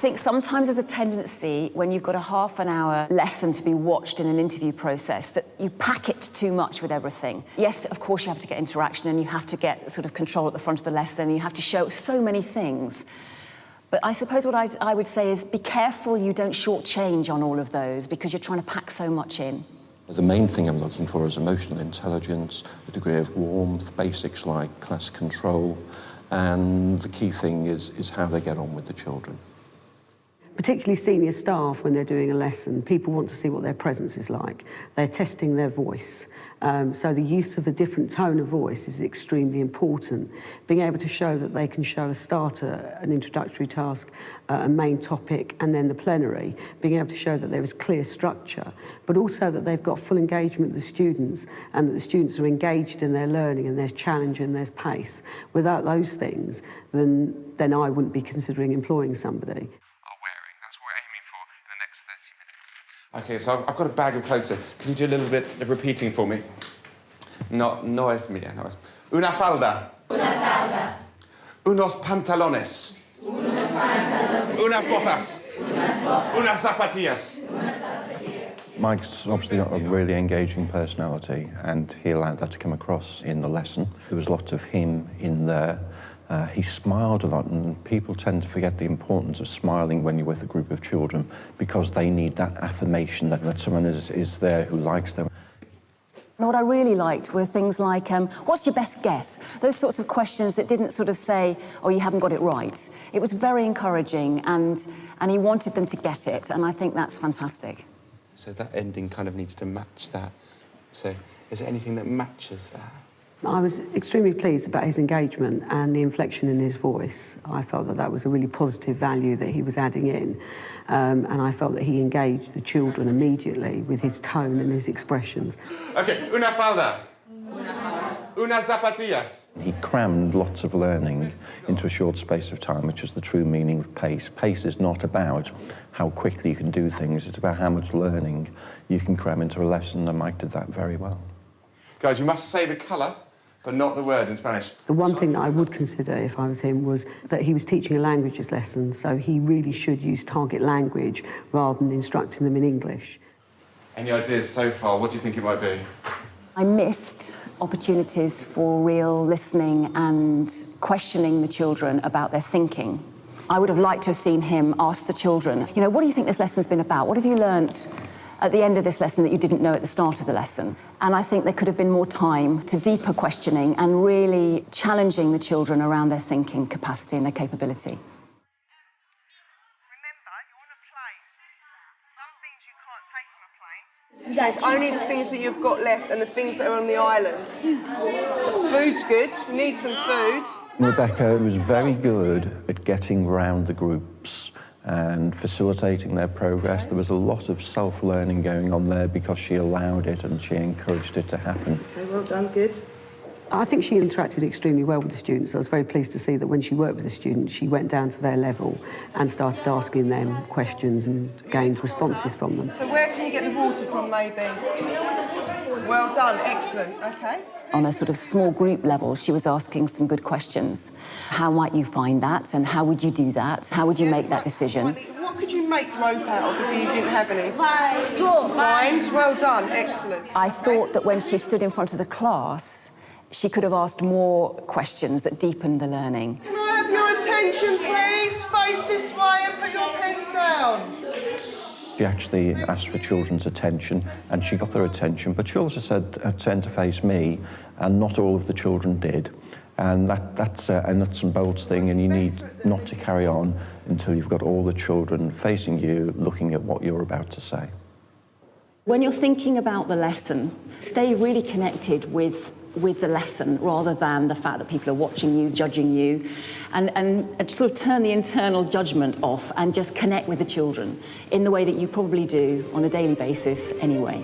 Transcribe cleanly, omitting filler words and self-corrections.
think sometimes there's a tendency when you've got a half an hour lesson to be watched in an interview process that you pack it too much with everything. Yes, of course you have to get interaction and you have to get sort of control at the front of the lesson, you have to show so many things. But I suppose what I would say is be careful you don't shortchange on all of those because you're trying to pack so much in. The main thing I'm looking for is emotional intelligence, a degree of warmth, basics like class control, and the key thing is how they get on with the children. Particularly senior staff, when they're doing a lesson, people want to see what their presence is like. They're testing their voice. So the use of a different tone of voice is extremely important. Being able to show that they can show a starter, an introductory task, a main topic, and then the plenary. Being able to show that there is clear structure, but also that they've got full engagement with the students and that the students are engaged in their learning and there's challenge and there's pace. Without those things, then I wouldn't be considering employing somebody. Okay, so I've got a bag of clothes here. Can you do a little bit of repeating for me? No es mía, no es. Una falda. Una falda. Unos pantalones. Unos pantalones. Unas botas. Unas botas. Unas zapatillas. Unas zapatillas. Mike's obviously got a really engaging personality and he allowed that to come across in the lesson. There was lots of him in there. He smiled a lot, and people tend to forget the importance of smiling when you're with a group of children because they need that affirmation that someone is there who likes them. And what I really liked were things like, what's your best guess? Those sorts of questions that didn't sort of say, oh, you haven't got it right. It was very encouraging, and he wanted them to get it, and I think that's fantastic. So that ending kind of needs to match that. So is there anything that matches that? I was extremely pleased about his engagement and the inflection in his voice. I felt that that was a really positive value that he was adding in, and I felt that he engaged the children immediately with his tone and his expressions. Okay, una falda. Unas zapatillas. He crammed lots of learning into a short space of time, which is the true meaning of pace. Pace is not about how quickly you can do things, it's about how much learning you can cram into a lesson, and Mike did that very well. Guys, you must say the colour, but not the word in Spanish. The one thing that I would consider if I was him was that he was teaching a languages lesson, so he really should use target language rather than instructing them in English. Any ideas so far? What do you think it might be? I missed opportunities for real listening and questioning the children about their thinking. I would have liked to have seen him ask the children, you know, what do you think this lesson's been about? What have you learnt at the end of this lesson that you didn't know at the start of the lesson? And I think there could have been more time to deeper questioning and really challenging the children around their thinking capacity and their capability. Remember, you're on a plane. Some things you can't take on a plane. It's only the things that you've got left and the things that are on the island. So food's good, you need some food. Rebecca was very good at getting round the groups and facilitating their progress. There was a lot of self-learning going on there because she allowed it and she encouraged it to happen. Okay, well done, good. I think she interacted extremely well with the students. I was very pleased to see that when she worked with the students, she went down to their level and started asking them questions and gained responses from them. So where can you get the water from, maybe? Well done, excellent, okay. On a sort of small group level, she was asking some good questions. How might you find that, and how would you do that? How would you make that decision? What could you make rope out of if you didn't have any? Straw. Vines, well done, excellent. I thought that when she stood in front of the class, she could have asked more questions that deepened the learning. Can I have your attention, please? Face this way and put your pens down. She actually asked for children's attention and she got their attention, but she also said, turn to face me, and not all of the children did. And that's a nuts and bolts thing, and you need not to carry on until you've got all the children facing you, looking at what you're about to say. When you're thinking about the lesson, stay really connected with the lesson rather than the fact that people are watching you, judging you, and sort of turn the internal judgment off and just connect with the children in the way that you probably do on a daily basis anyway.